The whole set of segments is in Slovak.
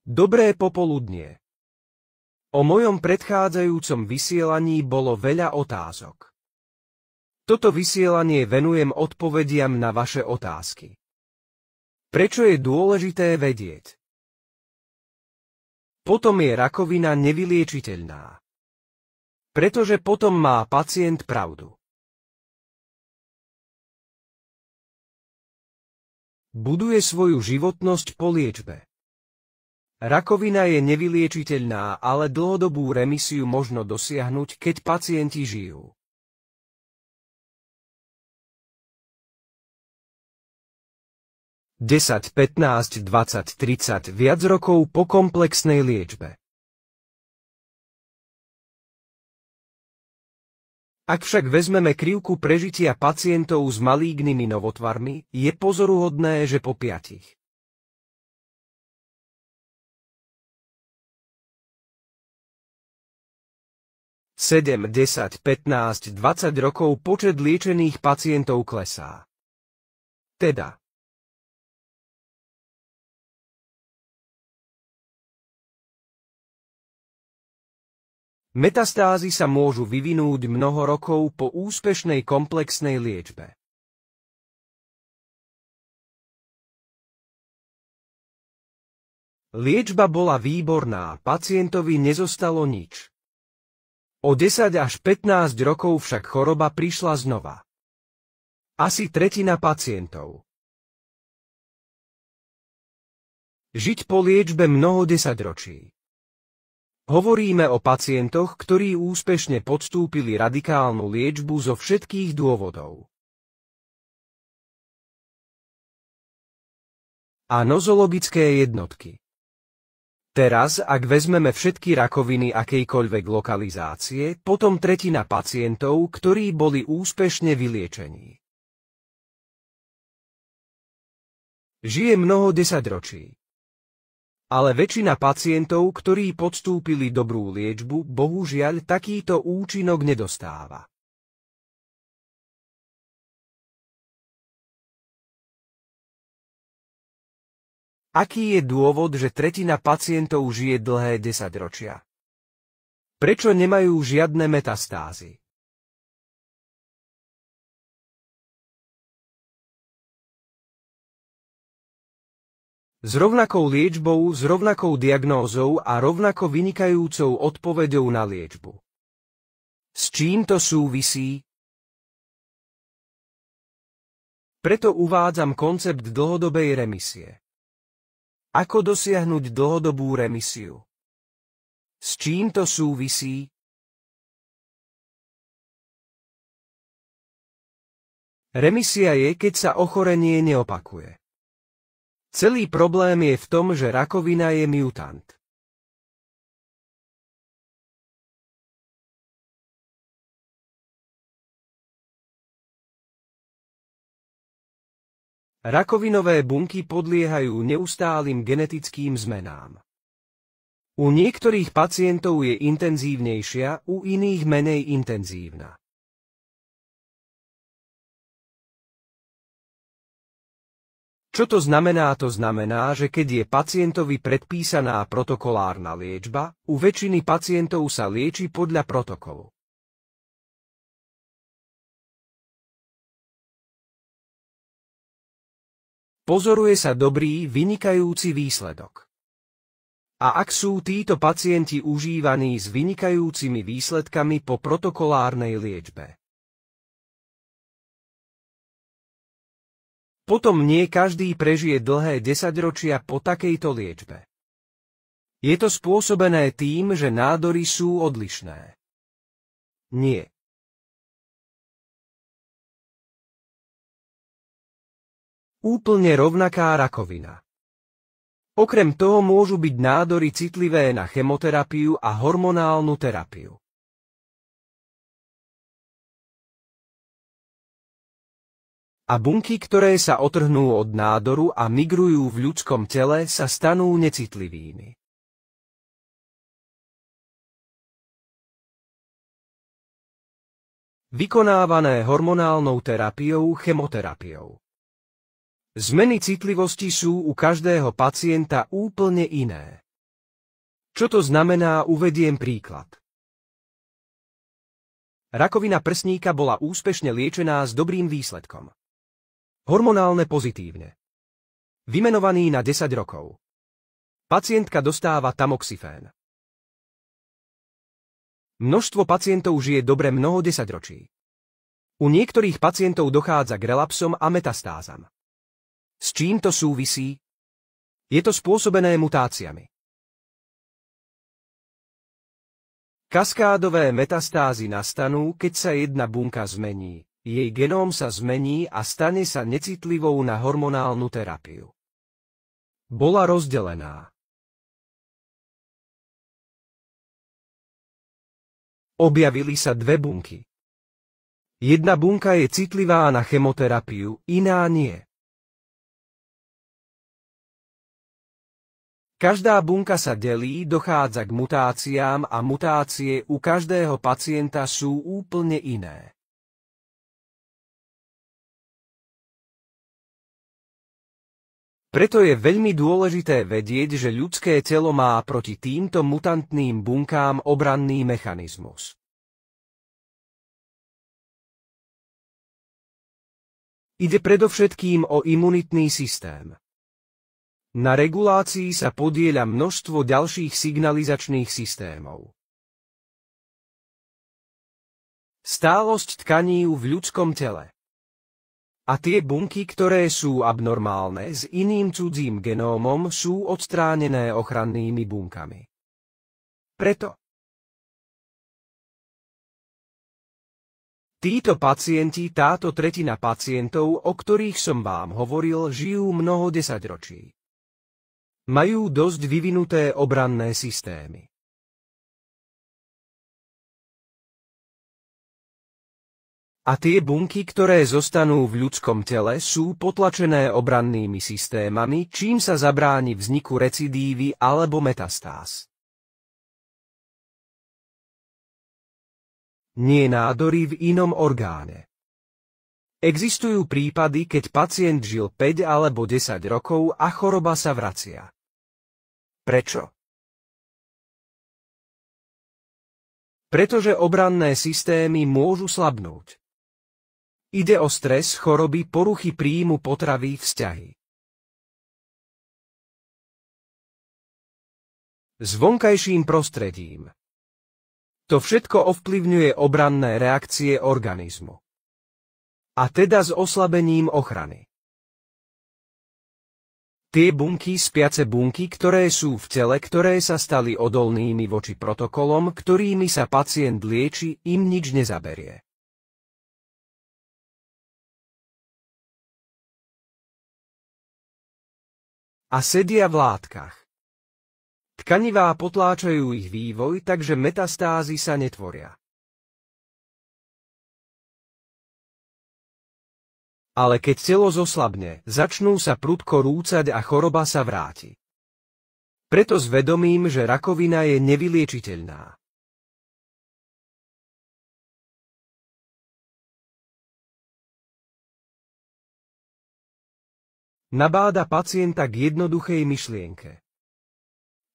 Dobré popoludnie. O mojom predchádzajúcom vysielaní bolo veľa otázok. Toto vysielanie venujem odpovediam na vaše otázky. Prečo je dôležité vedieť? Potom je rakovina nevyliečiteľná. Pretože potom má pacient pravdu. Buduje svoju životnosť po liečbe. Rakovina je nevyliečiteľná, ale dlhodobú remisiu možno dosiahnuť, keď pacienti žijú. Desať, 15, 20, 30 viac rokov po komplexnej liečbe. Ak však vezmeme krivku prežitia pacientov s malígnymi novotvarmi, je pozoruhodné, že po 5, 7, 10, 15, 20 rokov počet liečených pacientov klesá. Teda. Metastázy sa môžu vyvinúť mnoho rokov po úspešnej komplexnej liečbe. Liečba bola výborná, pacientovi nezostalo nič. O 10 až 15 rokov však choroba prišla znova. Asi tretina pacientov. Žiť po liečbe mnoho desaťročí. Hovoríme o pacientoch, ktorí úspešne podstúpili radikálnu liečbu zo všetkých dôvodov. A nozologické jednotky. Teraz, ak vezmeme všetky rakoviny akejkoľvek lokalizácie, potom tretina pacientov, ktorí boli úspešne vyliečení. Žije mnoho desaťročí. Ale väčšina pacientov, ktorí podstúpili dobrú liečbu, bohužiaľ takýto účinok nedostáva. Aký je dôvod, že tretina pacientov žije dlhé desaťročia? Prečo nemajú žiadne metastázy? S rovnakou liečbou, s rovnakou diagnózou a rovnako vynikajúcou odpoveďou na liečbu. S čím to súvisí? Preto uvádzam koncept dlhodobej remisie. Ako dosiahnuť dlhodobú remisiu? S čím to súvisí? Remisia je, keď sa ochorenie neopakuje. Celý problém je v tom, že rakovina je mutant. Rakovinové bunky podliehajú neustálym genetickým zmenám. U niektorých pacientov je intenzívnejšia, u iných menej intenzívna. Čo to znamená? To znamená, že keď je pacientovi predpísaná protokolárna liečba, u väčšiny pacientov sa lieči podľa protokolu. Pozoruje sa dobrý, vynikajúci výsledok. A ak sú títo pacienti užívaní s vynikajúcimi výsledkami po protokolárnej liečbe? Potom nie každý prežije dlhé desaťročia po takejto liečbe. Je to spôsobené tým, že nádory sú odlišné? Nie. Úplne rovnaká rakovina. Okrem toho môžu byť nádory citlivé na chemoterapiu a hormonálnu terapiu. A bunky, ktoré sa otrhnú od nádoru a migrujú v ľudskom tele, sa stanú necitlivými. Vykonávané hormonálnou terapiou, chemoterapiou. Zmeny citlivosti sú u každého pacienta úplne iné. Čo to znamená, uvediem príklad. Rakovina prsníka bola úspešne liečená s dobrým výsledkom. Hormonálne pozitívne. Vymenovaný na 10 rokov. Pacientka dostáva tamoxifén. Množstvo pacientov žije dobre mnoho desaťročí. U niektorých pacientov dochádza k relapsom a metastázam. S čím to súvisí? Je to spôsobené mutáciami. Kaskádové metastázy nastanú, keď sa jedna bunka zmení, jej genóm sa zmení a stane sa necitlivou na hormonálnu terapiu. Bola rozdelená. Objavili sa dve bunky. Jedna bunka je citlivá na chemoterapiu, iná nie. Každá bunka sa delí, dochádza k mutáciám a mutácie u každého pacienta sú úplne iné. Preto je veľmi dôležité vedieť, že ľudské telo má proti týmto mutantným bunkám obranný mechanizmus. Ide predovšetkým o imunitný systém. Na regulácii sa podieľa množstvo ďalších signalizačných systémov. Stálosť tkaní v ľudskom tele. A tie bunky, ktoré sú abnormálne s iným cudzím genómom, sú odstránené ochrannými bunkami. Preto títo pacienti, táto tretina pacientov, o ktorých som vám hovoril, žijú mnoho desaťročí. Majú dosť vyvinuté obranné systémy. A tie bunky, ktoré zostanú v ľudskom tele, sú potlačené obrannými systémami, čím sa zabráni vzniku recidívy alebo metastáz. Nie nádory v inom orgáne. Existujú prípady, keď pacient žil 5 alebo 10 rokov a choroba sa vracia. Prečo? Pretože obranné systémy môžu slabnúť. Ide o stres, choroby, poruchy príjmu potravy, vzťahy. S vonkajším prostredím. To všetko ovplyvňuje obranné reakcie organizmu. A teda s oslabením ochrany. Tie bunky, spiace bunky, ktoré sú v tele, ktoré sa stali odolnými voči protokolom, ktorými sa pacient lieči, im nič nezaberie. A sedia v látkach. Tkanivá potláčajú ich vývoj, takže metastázy sa netvoria. Ale keď telo zoslabne, začnú sa prudko rúcať a choroba sa vráti. Preto s vedomím, že rakovina je nevyliečiteľná. Nabáda pacienta k jednoduchej myšlienke.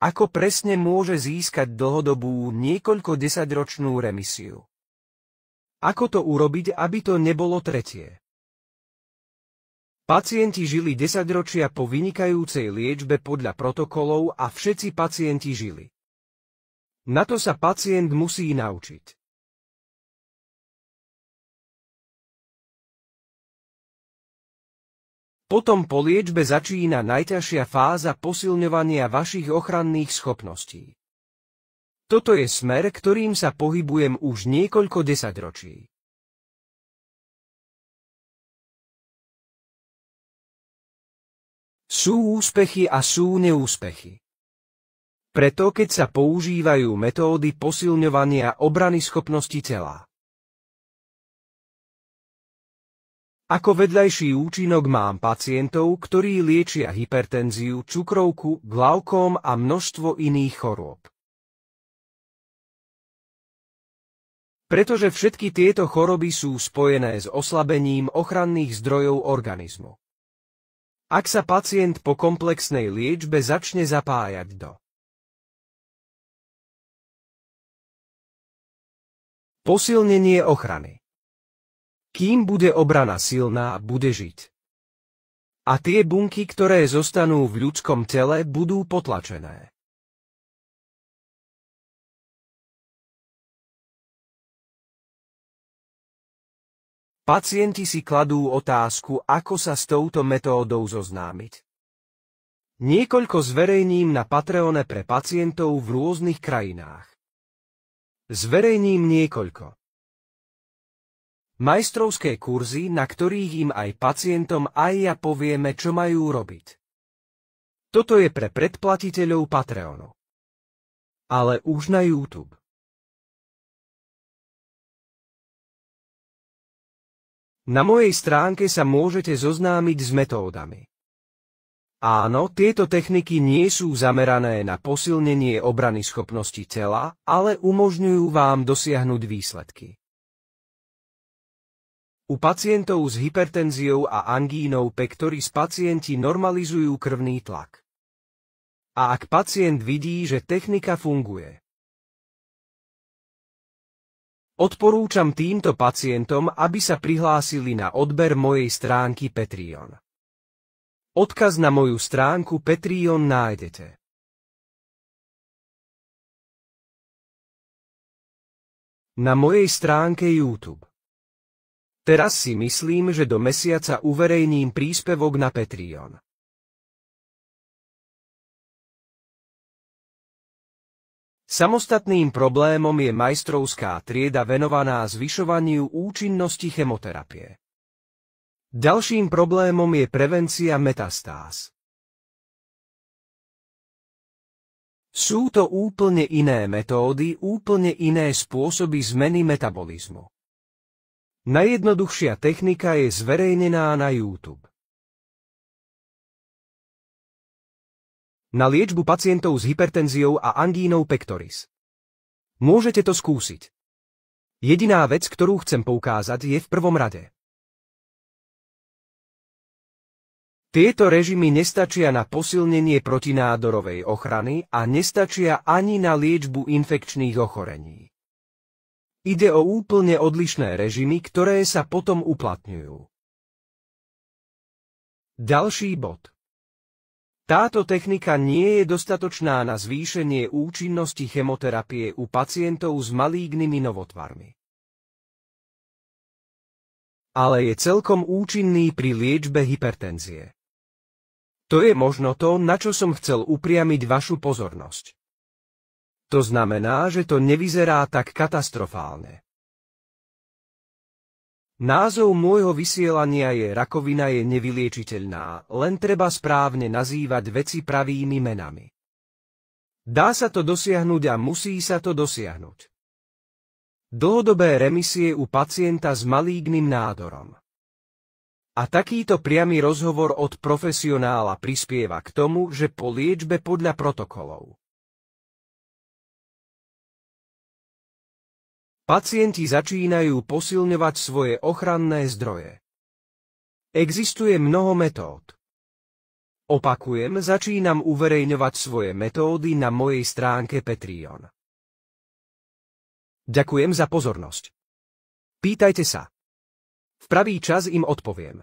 Ako presne môže získať dlhodobú, niekoľko desaťročnú remisiu? Ako to urobiť, aby to nebolo tretie? Pacienti žili desaťročia po vynikajúcej liečbe podľa protokolov a všetci pacienti žili. Na to sa pacient musí naučiť. Potom po liečbe začína najťažšia fáza posilňovania vašich ochranných schopností. Toto je smer, ktorým sa pohybujem už niekoľko desaťročí. Sú úspechy a sú neúspechy. Preto keď sa používajú metódy posilňovania obranyschopnosti tela. Ako vedľajší účinok mám pacientov, ktorí liečia hypertenziu, cukrovku, glaukóm a množstvo iných chorôb. Pretože všetky tieto choroby sú spojené s oslabením ochranných zdrojov organizmu. Ak sa pacient po komplexnej liečbe začne zapájať do Posilnenie ochrany. Kým bude obrana silná, bude žiť. A tie bunky, ktoré zostanú v ľudskom tele, budú potlačené. Pacienti si kladú otázku, ako sa s touto metódou zoznámiť. Niekoľko zverejním na Patreone pre pacientov v rôznych krajinách. Zverejním niekoľko. Majstrovské kurzy, na ktorých im aj pacientom aj ja povieme, čo majú robiť. Toto je pre predplatiteľov Patreonu. Ale už na YouTube. Na mojej stránke sa môžete zoznámiť s metódami. Áno, tieto techniky nie sú zamerané na posilnenie obranyschopnosti tela, ale umožňujú vám dosiahnuť výsledky. U pacientov s hypertenziou a angínou pectoris pacienti normalizujú krvný tlak. A ak pacient vidí, že technika funguje, odporúčam týmto pacientom, aby sa prihlásili na odber mojej stránky Patreon. Odkaz na moju stránku Patreon nájdete. Na mojej stránke YouTube. Teraz si myslím, že do mesiaca uverejním príspevok na Patreon. Samostatným problémom je majstrovská trieda venovaná zvyšovaniu účinnosti chemoterapie. Ďalším problémom je prevencia metastáz. Sú to úplne iné metódy, úplne iné spôsoby zmeny metabolizmu. Najjednoduchšia technika je zverejnená na YouTube. Na liečbu pacientov s hypertenziou a angínou pectoris. Môžete to skúsiť. Jediná vec, ktorú chcem poukázať, je v prvom rade. Tieto režimy nestačia na posilnenie protinádorovej ochrany a nestačia ani na liečbu infekčných ochorení. Ide o úplne odlišné režimy, ktoré sa potom uplatňujú. Ďalší bod. Táto technika nie je dostatočná na zvýšenie účinnosti chemoterapie u pacientov s malígnymi novotvarmi. Ale je celkom účinný pri liečbe hypertenzie. To je možno to, na čo som chcel upriamiť vašu pozornosť. To znamená, že to nevyzerá tak katastrofálne. Názov môjho vysielania je Rakovina je nevyliečiteľná, len treba správne nazývať veci pravými menami. Dá sa to dosiahnuť a musí sa to dosiahnuť. Dlhodobé remisie u pacienta s malígnym nádorom. A takýto priamy rozhovor od profesionála prispieva k tomu, že po liečbe podľa protokolov. Pacienti začínajú posilňovať svoje ochranné zdroje. Existuje mnoho metód. Opakujem, začínam uverejňovať svoje metódy na mojej stránke Patreon. Ďakujem za pozornosť. Pýtajte sa. V pravý čas im odpoviem.